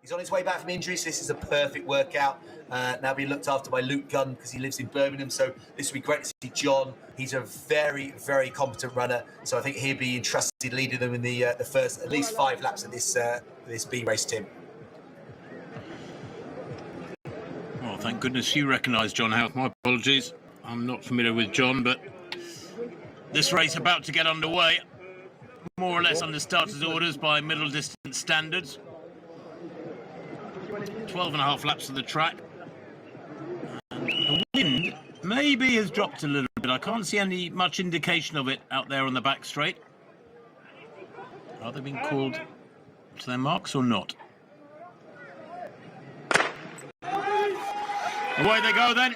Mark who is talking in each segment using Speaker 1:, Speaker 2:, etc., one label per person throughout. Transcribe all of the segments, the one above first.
Speaker 1: He's on his way back from injury, so this is a perfect workout. Now being looked after by Luke Gunn because he lives in Birmingham, so this will be great to see John. He's a very, very competent runner, so I think he'll be entrusted leading them in the first at least 5 laps of this B race, Tim.
Speaker 2: Well, thank goodness you recognise John Howarth. My apologies. I'm not familiar with John, but this race about to get underway, more or less under starters' orders by middle distance standards. 12.5 laps of the track. And the wind maybe has dropped a little bit. I can't see much indication of it out there on the back straight. Are they being called to their marks or not? Away they go then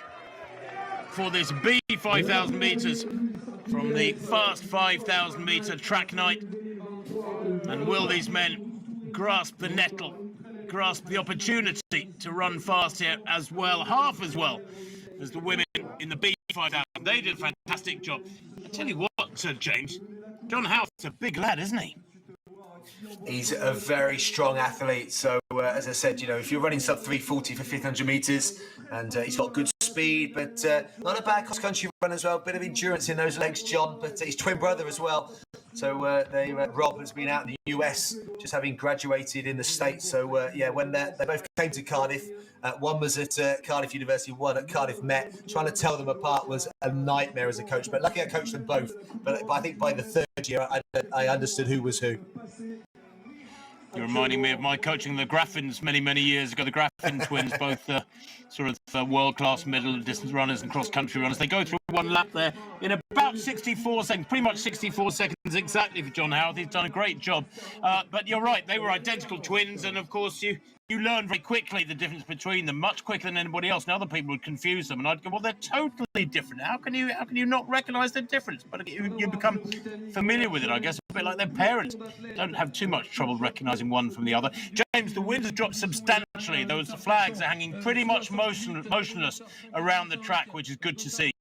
Speaker 2: for this B 5,000 metres from the fast 5,000 metre track night. And will these men grasp the nettle, grasp the opportunity to run fast here as well, half as well as the women in the B 5,000? They did a fantastic job. I tell you what, Sir James, John Howarth's a big lad, isn't he?
Speaker 1: He's a very strong athlete. So, as I said, you know, if you're running sub 340 for 1,500 metres, and he's got good speed, but not a bad cross-country run as well. Bit of endurance in those legs, John, but his twin brother as well. So Rob has been out in the US, just having graduated in the States. So yeah, when they both came to Cardiff, one was at Cardiff University, one at Cardiff Met. Trying to tell them apart was a nightmare as a coach. But luckily I coached them both. But I think by the third year, I understood who was who.
Speaker 2: You're reminding me of my coaching the Graffins many years ago. The Graffin twins, both sort of world-class middle-distance runners and cross-country runners. They go through one lap there in about 64 seconds, pretty much 64 seconds exactly for John Howarth. He's done a great job. But you're right, they were identical twins, and of course you learn very quickly the difference between them, much quicker than anybody else. And other people would confuse them, and I'd go, well, they're totally different. How can you not recognise the difference? But you become familiar with it, I guess, a bit like their parents. Don't have too much trouble recognising one from the other. James, the wind has dropped substantially. Those flags are hanging pretty much motionless around the track, which is good to see.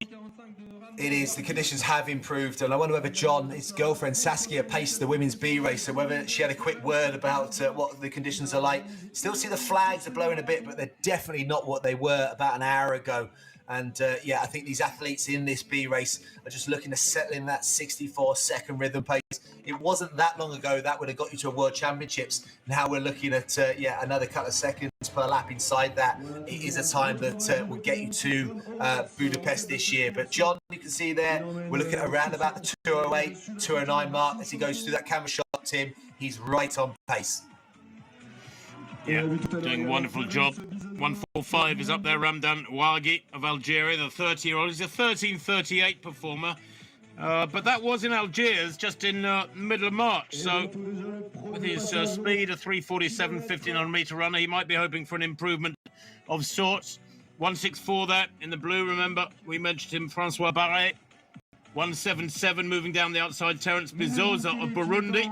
Speaker 1: It is. The conditions have improved, and I wonder whether John, his girlfriend Saskia, paced the women's B race, so whether she had a quick word about what the conditions are like. Still see the flags are blowing a bit, but they're definitely not what they were about an hour ago. And yeah, I think these athletes in this B race are just looking to settle in that 64-second rhythm pace. It wasn't that long ago that would have got you to a World Championships. Now we're looking at yeah, another couple of seconds per lap inside that. It is a time that will get you to Budapest this year. But John, you can see there, we're looking at around about the 208, 209 mark as he goes through that camera shot, Tim. He's right on pace.
Speaker 2: Yeah, doing a wonderful job. 145 is up there. Ramdan Ouaghi of Algeria, the 30-year-old. He's a 13:38 performer. But that was in Algiers just in the middle of March. So with his speed of 3:47, 1,500-metre runner, he might be hoping for an improvement of sorts. 164 there in the blue, remember. We mentioned him, Francois Barret. 177 moving down the outside, Terence Bizoza of Burundi.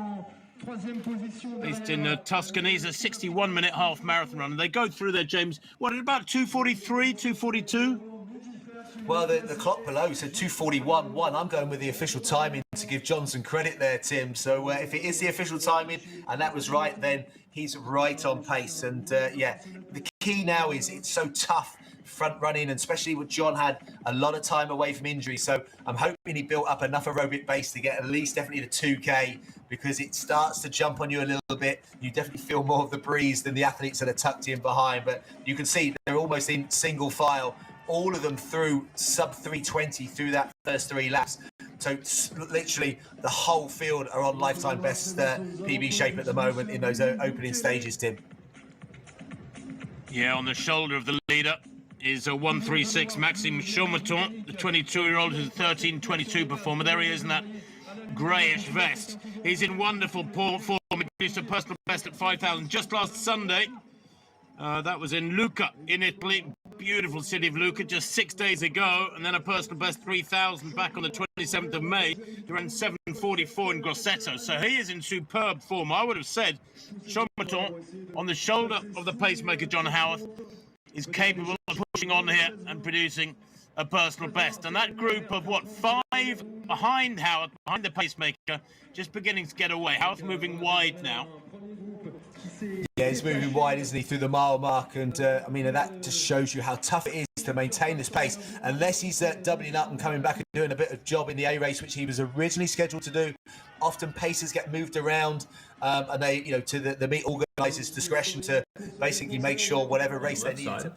Speaker 2: Based in Tuscany. He's a 61-minute half marathon runner. They go through there, James, what, at about 2:43, 2:42?
Speaker 1: Well, the clock below said 2:41.1. I'm going with the official timing to give Johnson credit there, Tim. So if it is the official timing, and that was right, then he's right on pace. And yeah, the key now is it's so tough front running, and especially with John had a lot of time away from injury. So I'm hoping he built up enough aerobic base to get at least definitely the 2K, because it starts to jump on you a little bit. You definitely feel more of the breeze than the athletes that are tucked in behind. But you can see they're almost in single file, all of them through sub 320 through that first 3 laps. So literally the whole field are on lifetime best PB shape at the moment in those opening stages, Tim.
Speaker 2: Yeah, on the shoulder of the leader is a 136 Maxime Chaumeton, the 22-year-old who's a 13:22 performer. There he is in that greyish vest. He's in wonderful form. He produced a personal best at 5,000 just last Sunday. That was in Lucca in Italy. Beautiful city of Lucca just 6 days ago. And then a personal best 3,000 back on the 27th of May. He ran 7:44 in Grosseto. So he is in superb form. I would have said Chaumeton, on the shoulder of the pacemaker John Howarth, is capable of pushing on here and producing a personal best. And that group of, what, 5 behind Howarth, behind the pacemaker, just beginning to get away. Howarth moving wide now.
Speaker 1: Yeah, he's moving wide, isn't he, through the mile mark? And I mean, that just shows you how tough it is to maintain this pace. Unless he's doubling up and coming back and doing a bit of job in the A race, which he was originally scheduled to do. Often paces get moved around, and they, to the meet organisers' discretion to basically make sure whatever race they need to.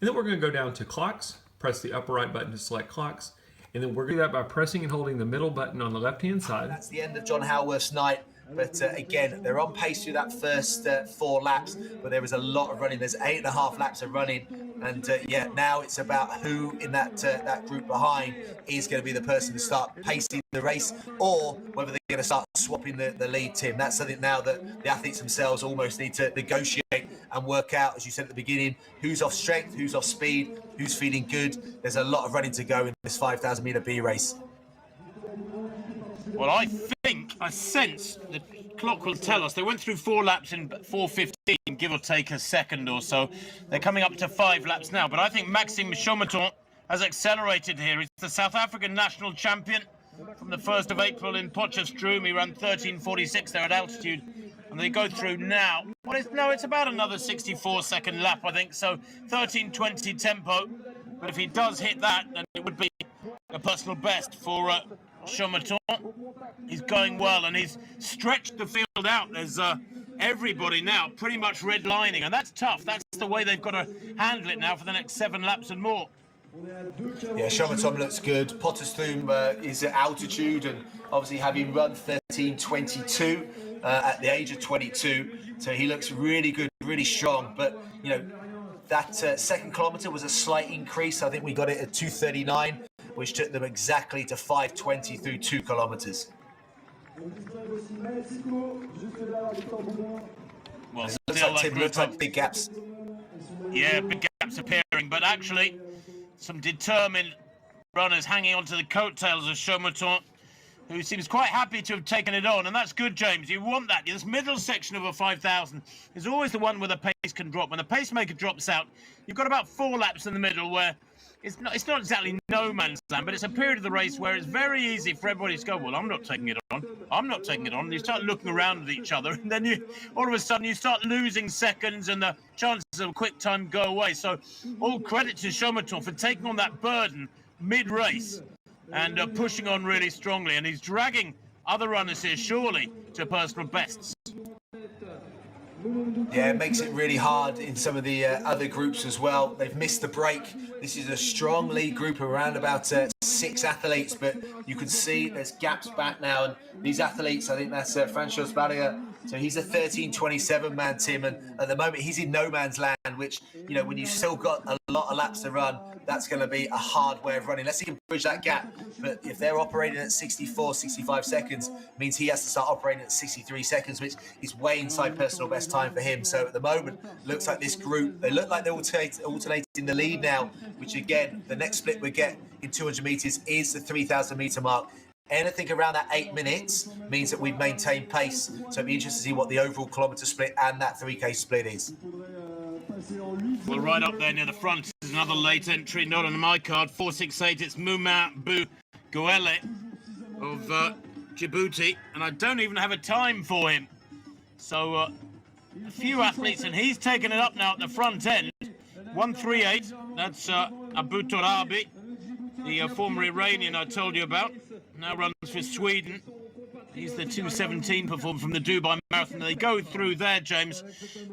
Speaker 3: And then we're going to go down to clocks, press the upper right button to select clocks, and then we're going to do that by pressing and holding the middle button on the left-hand side.
Speaker 1: That's the end of John Howarth's night. But again, they're on pace through that first 4 laps, but there was a lot of running. There's 8.5 laps of running, and yeah, now it's about who in that group behind is going to be the person to start pacing the race, or whether they're going to start swapping the lead, Tim. That's something now that the athletes themselves almost need to negotiate and work out, as you said at the beginning, who's off strength, who's off speed, who's feeling good. There's a lot of running to go in this 5,000 metre B race.
Speaker 2: Well, I sense the clock will tell us. They went through 4 laps in 4:15, give or take a second or so. They're coming up to 5 laps now, but I think Maxime Chometon has accelerated here. He's the South African national champion from the 1st of April in Potchefstroom. He ran 13:46 there at altitude, and they go through now. Well, it's about another 64-second lap, I think, so 13:20 tempo. But if he does hit that, then it would be a personal best for Chometon. He's going well, and he's stretched the field out. There's everybody now pretty much redlining, and that's tough. That's the way they've got to handle it now for the next 7 laps and more.
Speaker 1: Yeah, Chometon looks good. Potchefstroom is at altitude, and obviously having run 13:22 at the age of 22, so he looks really good, really strong. But that second kilometre was a slight increase. I think we got it at 2:39. Which took them exactly to 5:20 through 2 kilometres.
Speaker 2: Well,
Speaker 1: looks like big gaps.
Speaker 2: Yeah, big gaps appearing, but actually some determined runners hanging onto the coattails of Chometon, who seems quite happy to have taken it on, and that's good, James. You want that. This middle section of a 5,000 is always the one where the pace can drop. When the pacemaker drops out, you've got about 4 laps in the middle where it's not exactly no man's land, but it's a period of the race where it's very easy for everybody to go, well, I'm not taking it on. I'm not taking it on. And you start looking around at each other, and then all of a sudden you start losing seconds, and the chances of a quick time go away. So all credit to Chometon for taking on that burden mid-race and pushing on really strongly. And he's dragging other runners here, surely, to personal bests.
Speaker 1: Yeah, it makes it really hard in some of the other groups as well. They've missed the break. This is a strong lead group of around about 6 athletes, but you can see there's gaps back now. And these athletes, I think that's Francois Barrier. So he's a 13:27 man, Tim, and at the moment he's in no man's land, which, when you've still got a lot of laps to run, that's going to be a hard way of running. Unless he can bridge that gap. But if they're operating at 64, 65 seconds, means he has to start operating at 63 seconds, which is way inside personal best time for him. So at the moment, looks like this group, they look like they're alternating the lead now, which again, the next split we get in 200 metres is the 3,000 metre mark. Anything around that 8 minutes means that we've maintained pace. So it'll be interesting to see what the overall kilometre split and that 3K split is.
Speaker 2: Well, right up there near the front is another late entry, not on my card, 468. It's Mouma Bou Goele of Djibouti, and I don't even have a time for him. So a few athletes, and he's taken it up now at the front end. 138, that's Abu Torabi, the former Iranian I told you about. Now runs for Sweden. He's the 2:17 performer from the Dubai Marathon. They go through there, James,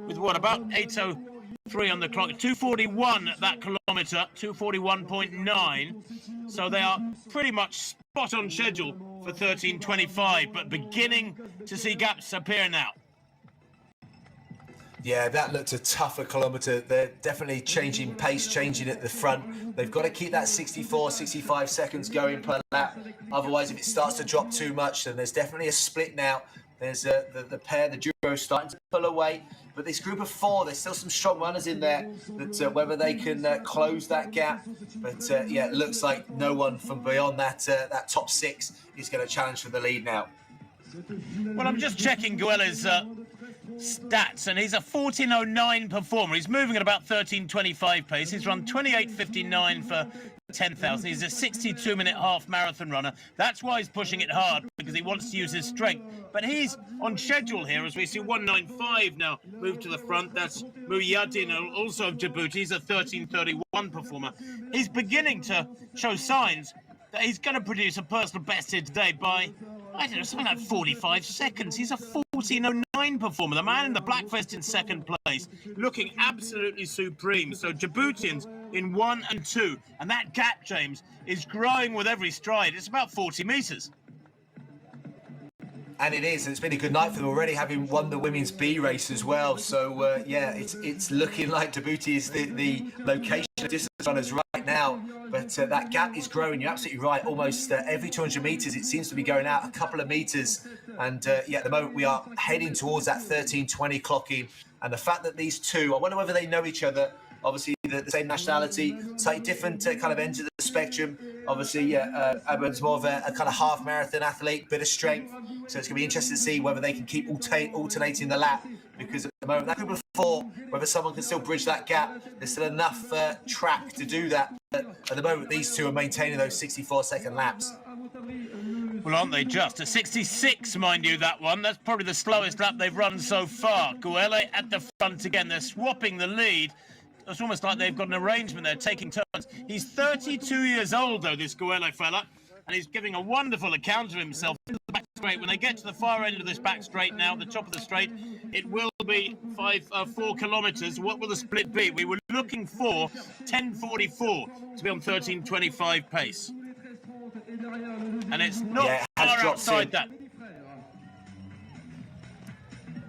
Speaker 2: with what, about 8:03 on the clock. 2:41 at that kilometre, 2:41.9. So they are pretty much spot on schedule for 13:25, but beginning to see gaps appear now.
Speaker 1: Yeah, that looked a tougher kilometre. They're definitely changing pace, changing at the front. They've got to keep that 64, 65 seconds going per lap. Otherwise, if it starts to drop too much, then there's definitely a split now. There's the pair, the duo, starting to pull away. But this group of 4, there's still some strong runners in there. But whether they can close that gap. But yeah, it looks like no one from beyond that top 6 is going to challenge for the lead now.
Speaker 2: Well, I'm just checking Goele's stats, and he's a 14:09 performer. He's moving at about 13:25 pace. He's run 28:59 for 10,000. He's a 62-minute half marathon runner. That's why he's pushing it hard, because he wants to use his strength. But he's on schedule here, as we see 195 now move to the front. That's Muyadin, also of Djibouti. He's a 13:31 performer. He's beginning to show signs that he's going to produce a personal best here today by, I don't know, something like 45 seconds. He's a 14:09 performer. The man in the black vest in second place, looking absolutely supreme. So Djiboutians in 1 and 2. And that gap, James, is growing with every stride. It's about 40 metres.
Speaker 1: And it is. It's been a good night for them already, having won the women's B race as well. So, yeah, it's looking like Djibouti is the location of distance runners right now. But that gap is growing. You're absolutely right. Almost every 200 metres, it seems to be going out a couple of metres. And, yeah, at the moment, we are heading towards that 13:20 clocking. And the fact that these two, I wonder whether they know each other. Obviously, the same nationality, slightly different kind of ends of the spectrum. Obviously, yeah, Abdi's more of a kind of half marathon athlete, bit of strength. So it's going to be interesting to see whether they can keep alternating the lap, because at the moment, that could be 4, whether someone can still bridge that gap. There's still enough track to do that. But at the moment, these two are maintaining those 64-second laps.
Speaker 2: Well, aren't they just? A 66, mind you, that one. That's probably the slowest lap they've run so far. Guele at the front again. They're swapping the lead. It's almost like they've got an arrangement there, taking turns. He's 32 years old, though, this Guele fella, and he's giving a wonderful account of himself in the back straight. When they get to the far end of this back straight now, the top of the straight, it will be 4 kilometres. What will the split be? We were looking for 10:44 to be on 13:25 pace. And it's not far outside that.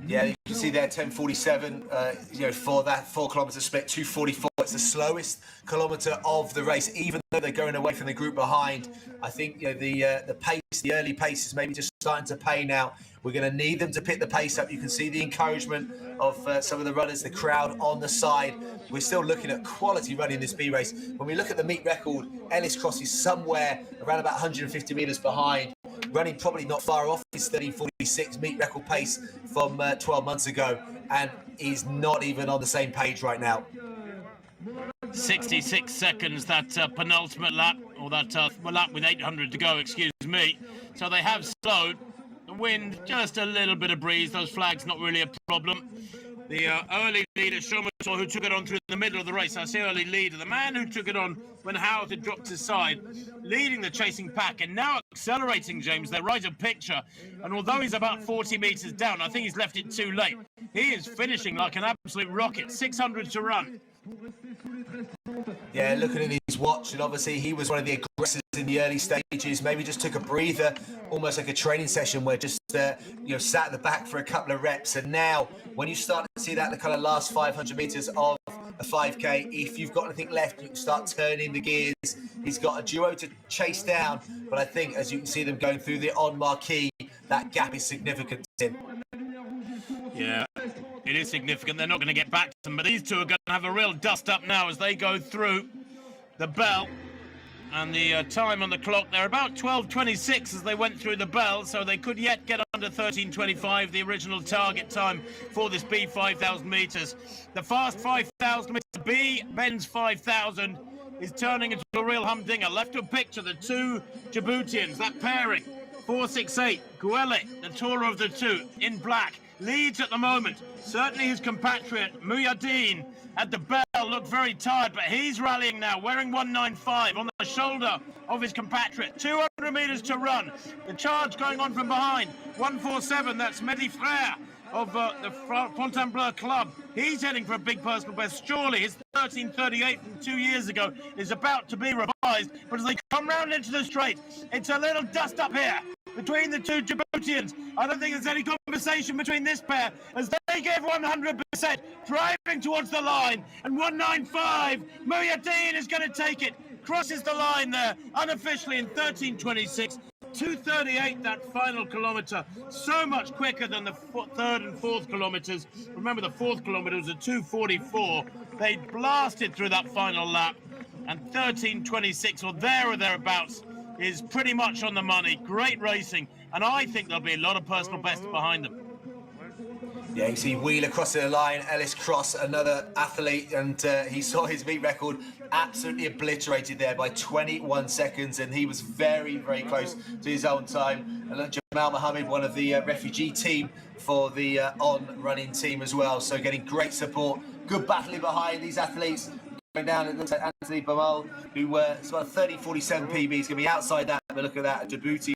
Speaker 1: Yeah, you can see there 10:47, for that 4 kilometre split, 2:44. It's the slowest kilometre of the race, even though they're going away from the group behind. I think the pace, the early pace is maybe just starting to pay now. We're going to need them to pick the pace up. You can see the encouragement of some of the runners, the crowd on the side. We're still looking at quality running this B race. When we look at the meet record, Ellis Cross is somewhere around about 150 metres behind, running probably not far off his 13:46 meet record pace from 12 months ago, and he's not even on the same page right now.
Speaker 2: 66 seconds, that penultimate lap, or that lap with 800 to go, excuse me. So they have slowed. The wind, just a little bit of breeze. Those flags not really a problem. The early leader, Shomoto, who took it on through the middle of the race. I say early leader. The man who took it on when Howard had dropped his side, leading the chasing pack, and now accelerating, James. They're right of picture. And although he's about 40 metres down, I think he's left it too late. He is finishing like an absolute rocket. 600 to run.
Speaker 1: Yeah, looking at his watch, and obviously he was one of the aggressors in the early stages. Maybe just took a breather, almost like a training session where just sat at the back for a couple of reps. And now, when you start to see that the kind of last 500 metres of a 5K, if you've got anything left, you can start turning the gears. He's got a duo to chase down, but I think as you can see them going through the on marquee, that gap is significant.
Speaker 2: Yeah. It is significant. They're not going to get back to them, but these two are going to have a real dust up now as they go through the bell. And the time on the clock, they're about 12:26 as they went through the bell, so they could yet get under 13:25, the original target time for this B 5,000 metres. The fast 5,000 metres, B Ben's 5,000, is turning into a real humdinger. Left of picture, the two Djiboutians, that pairing, 468, Guele, the taller of the two, in black, leads at the moment. Certainly his compatriot, Muyadin, at the bell, looked very tired, but he's rallying now, wearing 195 on the shoulder of his compatriot. 200 metres to run. The charge going on from behind. 147, that's Mehdi Frère of the Fontainebleau Club. He's heading for a big personal best. Surely his 13:38 from 2 years ago is about to be revised, but as they come round into the straight, it's a little dust up here between the two Djiboutians. I don't think there's any conversation between this pair as they give 100%, driving towards the line, and 195, Muyadin is going to take it, crosses the line there unofficially in 13:26. 2:38 that final kilometre, so much quicker than the third and fourth kilometres. Remember, the fourth kilometre was a 2:44. They blasted through that final lap, and 13:26 or there or thereabouts is pretty much on the money. Great racing, and I think there'll be a lot of personal bests behind them.
Speaker 1: Yeah, you see Wheeler crossing the line, Ellis Cross, another athlete, and he saw his meet record absolutely obliterated there by 21 seconds, and he was very, very close to his own time. And look, Jamal Mohammed, one of the refugee team for the on-running team as well, so getting great support. Good battling behind these athletes. Going down, it looks like Anthony Bamal, who sort of 30.47 PB, is going to be outside that, but look at that, Djibouti